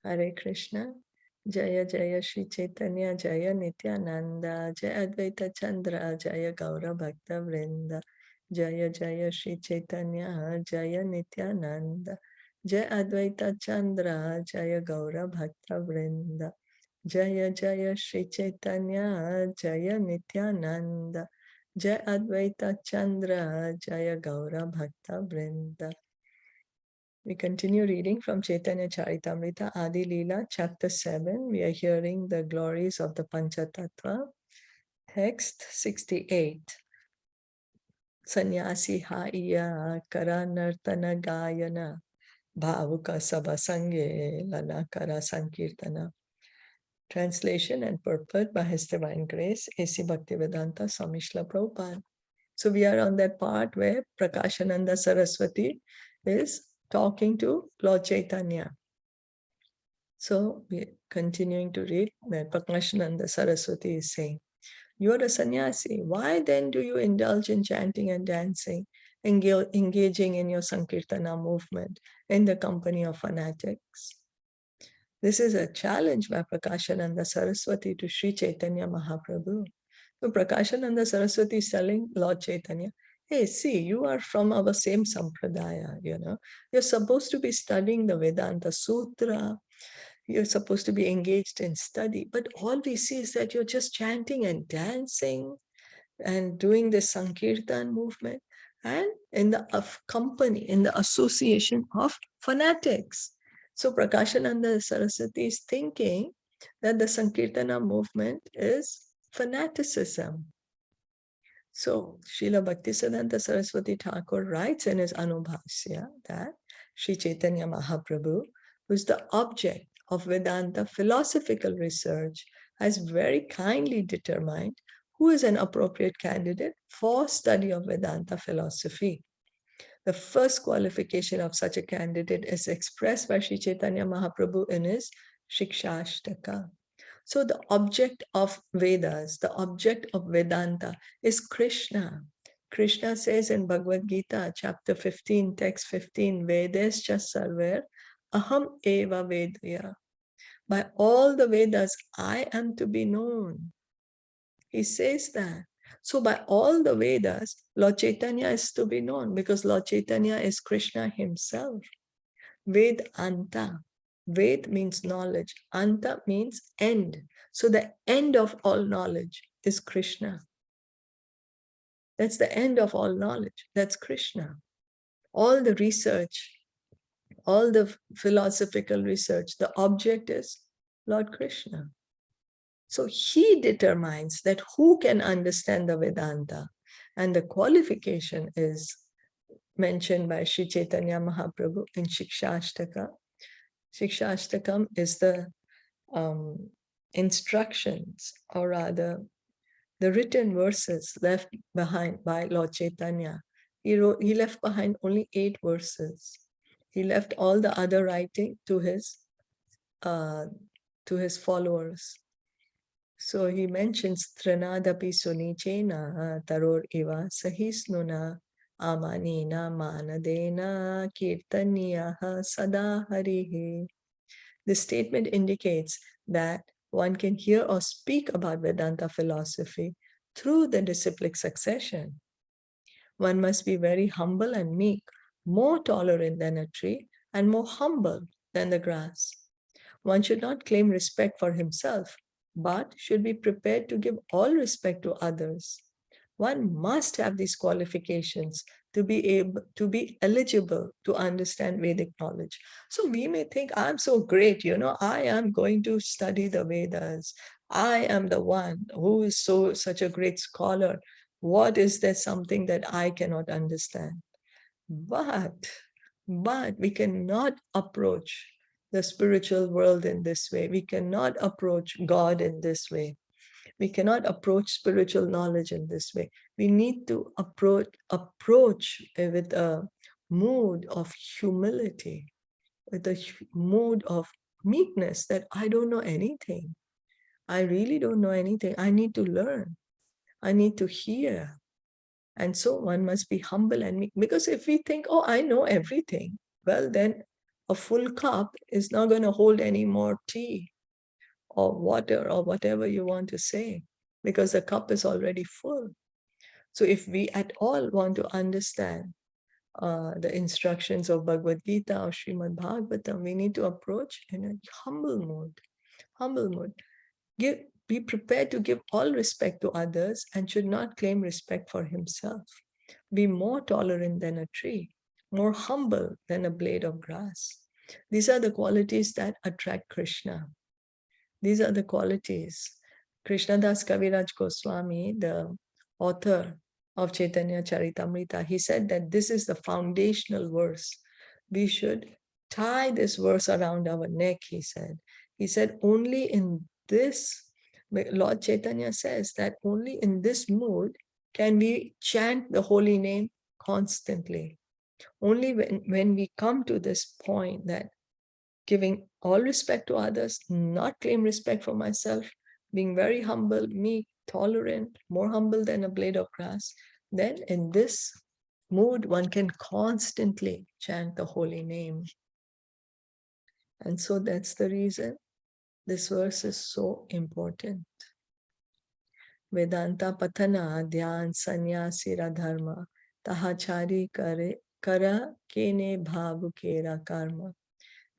Hare Krishna. Jaya Jaya Shri Chaitanya Jaya Nityananda Jaya Advaita Chandra Jaya Gaura Bhakta Vrinda Jaya Jaya Shri Chaitanya Jaya Nityananda Jaya Advaita Chandra Jaya Gaura Bhakta Vrinda Jaya Jaya Shri Chaitanya Jaya Nityananda Jaya Advaita Chandra Jaya Gaura Bhakta Vrinda. We continue reading from Caitanya Caritamrita Adi-Lila, chapter 7. We are hearing the glories of the Panchatattva. Text 68. Sannyasi haiya karanartana gayana bhavuka sabasange lalakara sankirtana. Translation and purport by His Divine Grace, A.C. Bhaktivedanta Swami Srila Prabhupada. So we are on that part where Prakashananda Saraswati is talking to Lord Chaitanya. So we're continuing to read that Prakashananda Saraswati is saying, you're a sannyasi. Why then do you indulge in chanting and dancing, engaging in your Sankirtana movement in the company of fanatics? This is a challenge by Prakashananda Saraswati to Sri Chaitanya Mahaprabhu. So Prakashananda Saraswati is telling Lord Chaitanya, hey, see, you are from our same sampradaya, You're supposed to be studying the Vedanta Sutra. You're supposed to be engaged in study. But all we see is that you're just chanting and dancing and doing the Sankirtan movement and in the company, in the association of fanatics. So Prakashananda Saraswati is thinking that the Sankirtana movement is fanaticism. So Srila Bhaktisiddhanta Saraswati Thakur writes in his Anubhasya that Sri Chaitanya Mahaprabhu, who is the object of Vedanta philosophical research, has very kindly determined who is an appropriate candidate for study of Vedanta philosophy. The first qualification of such a candidate is expressed by Sri Chaitanya Mahaprabhu in his Shikshashtaka. So the object of Vedas, the object of Vedanta is Krishna. Krishna says in Bhagavad Gita, chapter 15, text 15, Vedescha sarver aham eva vedaya. By all the Vedas, I am to be known. He says that. So by all the Vedas, Lord Chaitanya is to be known because Lord Chaitanya is Krishna himself. Vedanta. Ved means knowledge. Anta means end. So the end of all knowledge is Krishna. That's the end of all knowledge. That's Krishna. All the research, all the philosophical research, the object is Lord Krishna. So he determines that who can understand the Vedanta. And the qualification is mentioned by Sri Chaitanya Mahaprabhu in Shikshashtaka. Shikshashtakam is the instructions, or rather the written verses left behind by Lord Chaitanya. He left behind only 8 verses. He left all the other writing to his followers. So he mentions Tranadapi Sunichena Taror Iva Sahisnuna Amanina Manadena Kirtaniyaha Sada Harihi. This statement indicates that one can hear or speak about Vedanta philosophy through the disciplic succession. One must be very humble and meek, more tolerant than a tree, and more humble than the grass. One should not claim respect for himself, but should be prepared to give all respect to others. One must have these qualifications to be eligible to understand Vedic knowledge. So we may think, I'm so great, I am going to study the Vedas. I am the one who is such a great scholar. What is there something that I cannot understand? But we cannot approach the spiritual world in this way. We cannot approach God in this way. We cannot approach spiritual knowledge in this way. We need to approach with a mood of humility, with a mood of meekness that I don't know anything. I really don't know anything. I need to learn. I need to hear. And so one must be humble and meek. Because if we think, oh, I know everything, well, then A full cup is not going to hold any more tea or water or whatever you want to say, because the cup is already full. So if we at all want to understand the instructions of Bhagavad Gita or Srimad Bhagavatam, we need to approach in a humble mode. Humble mode. Be prepared to give all respect to others and should not claim respect for himself. Be more tolerant than a tree, more humble than a blade of grass. These are the qualities that attract Krishna. These are the qualities. Krishnadas Kaviraj Goswami, the author of Caitanya Caritamrita, he said that this is the foundational verse. We should tie this verse around our neck, he said. He said, only in this, Lord Chaitanya says that only in this mood can we chant the holy name constantly. Only when we come to this point that giving all respect to others, not claim respect for myself, being very humble, meek, tolerant, more humble than a blade of grass, then in this mood, one can constantly chant the holy name. And so that's the reason this verse is so important. Vedanta patana dhyan sanyasira dharma tahachari kara kene bhavu kera karma.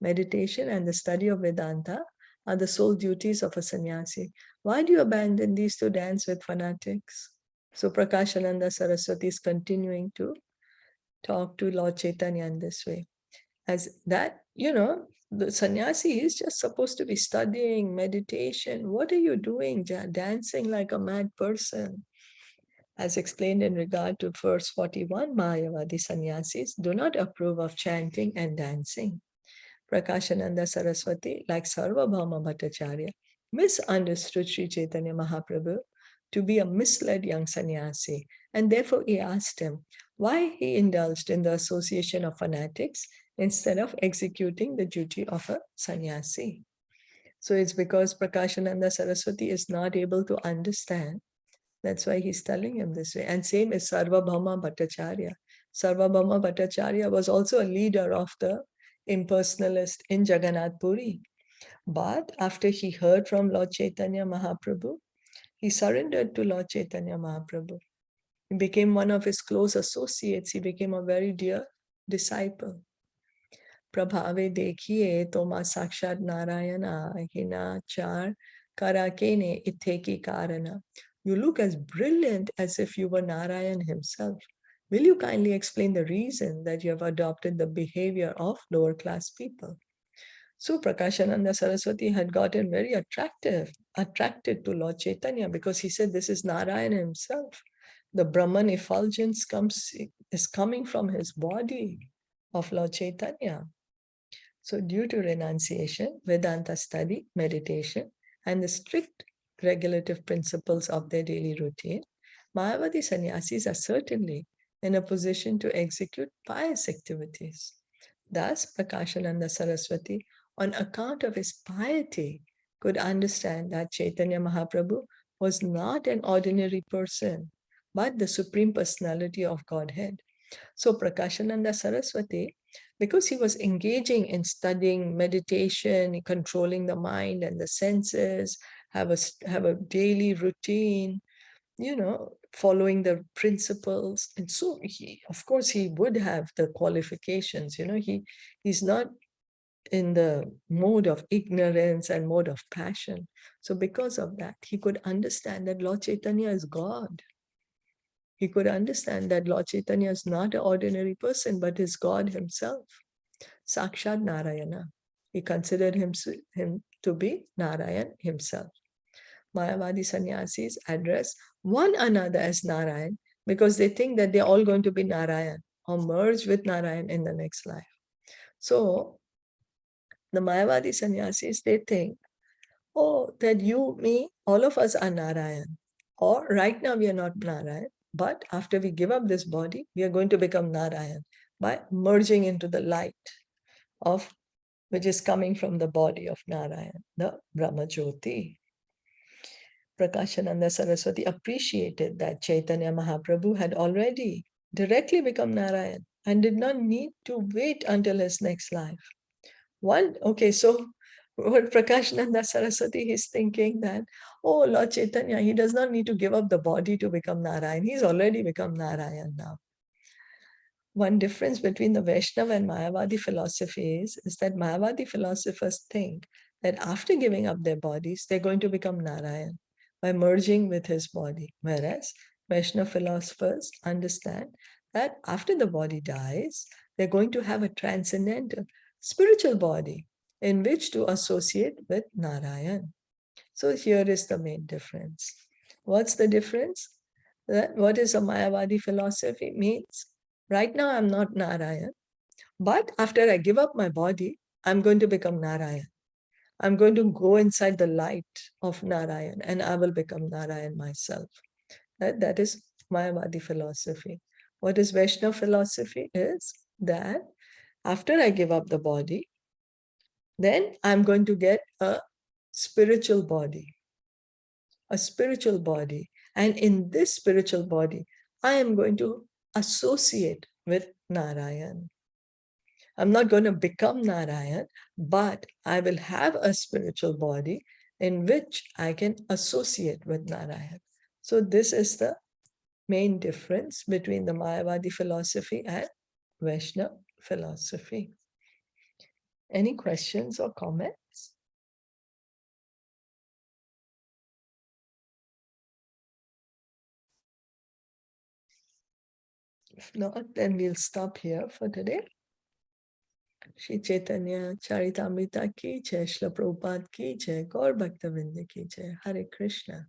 Meditation and the study of Vedanta are the sole duties of a sannyasi. Why do you abandon these to dance with fanatics? So Prakashananda Saraswati is continuing to talk to Lord Chaitanya in this way. As that, the sannyasi is just supposed to be studying meditation. What are you doing? Dancing like a mad person. As explained in regard to verse 41, Mayavadi sannyasis do not approve of chanting and dancing. Prakashananda Saraswati, like Sarvabhauma Bhattacharya, misunderstood Sri Chaitanya Mahaprabhu to be a misled young sannyasi, and therefore he asked him why he indulged in the association of fanatics instead of executing the duty of a sannyasi. So it's because Prakashananda Saraswati is not able to understand. That's why he's telling him this way. And same is Sarvabhauma Bhattacharya. Sarvabhauma Bhattacharya was also a leader of the impersonalist in Jagannath Puri. But after he heard from Lord Chaitanya Mahaprabhu, he surrendered to Lord Chaitanya Mahaprabhu. He became one of his close associates. He became a very dear disciple. Prabhave dekhiye toma sakshat narayana hina char karakene itheki karana. You look as brilliant as if you were Narayan himself. Will you kindly explain the reason that you have adopted the behavior of lower class people? So Prakashananda Saraswati had gotten very attracted to Lord Chaitanya because he said this is Narayan himself. The Brahman effulgence is coming from his body of Lord Chaitanya. So due to renunciation, Vedanta study, meditation, and the strict regulative principles of their daily routine, Mayavadi sannyasis are certainly in a position to execute pious activities. Thus, Prakashananda Saraswati, on account of his piety, could understand that Chaitanya Mahaprabhu was not an ordinary person, but the Supreme Personality of Godhead. So Prakashananda Saraswati, because he was engaging in studying meditation, controlling the mind and the senses, have a daily routine, following the principles. And so of course, he would have the qualifications, he's not in the mode of ignorance and mode of passion. So because of that, he could understand that Lord Chaitanya is God. He could understand that Lord Chaitanya is not an ordinary person, but is God himself, Sakshat Narayana. He considered him to be Narayan himself. Mayavadi sannyasis address one another as Narayan because they think that they're all going to be Narayan or merge with Narayan in the next life. So the Mayavadi sannyasis, they think, that you, me, all of us are Narayan. Or right now we are not Narayan, but after we give up this body, we are going to become Narayan by merging into the light of which is coming from the body of Narayan, the Brahma Jyoti. Prakashananda Saraswati appreciated that Chaitanya Mahaprabhu had already directly become Narayan and did not need to wait until his next life. Okay, so what Prakashananda Saraswati is thinking that, oh, Lord Chaitanya, he does not need to give up the body to become Narayan. He's already become Narayan now. One difference between the Vaishnava and Mayavadi philosophy is that Mayavadi philosophers think that after giving up their bodies, they're going to become Narayan by merging with his body. Whereas Vaishnava philosophers understand that after the body dies, they're going to have a transcendental spiritual body in which to associate with Narayan. So here is the main difference. What's the difference? What is a Mayavadi philosophy means? Right now, I'm not Narayan, but after I give up my body, I'm going to become Narayan. I'm going to go inside the light of Narayan and I will become Narayan myself. That is Mayavadi philosophy. What is Vaishnava philosophy is that after I give up the body, then I'm going to get a spiritual body. A spiritual body. And in this spiritual body, I am going to associate with Narayan. I'm not going to become Narayan, but I will have a spiritual body in which I can associate with Narayan. So this is the main difference between the Mayavadi philosophy and Vaishnava philosophy. Any questions or comments? If not, then we'll stop here for today. Shri Caitanya Caritamrita ki jai, Srila Prabhupada ki jai, Gaur Bhaktavinda ki jai. Hare Krishna.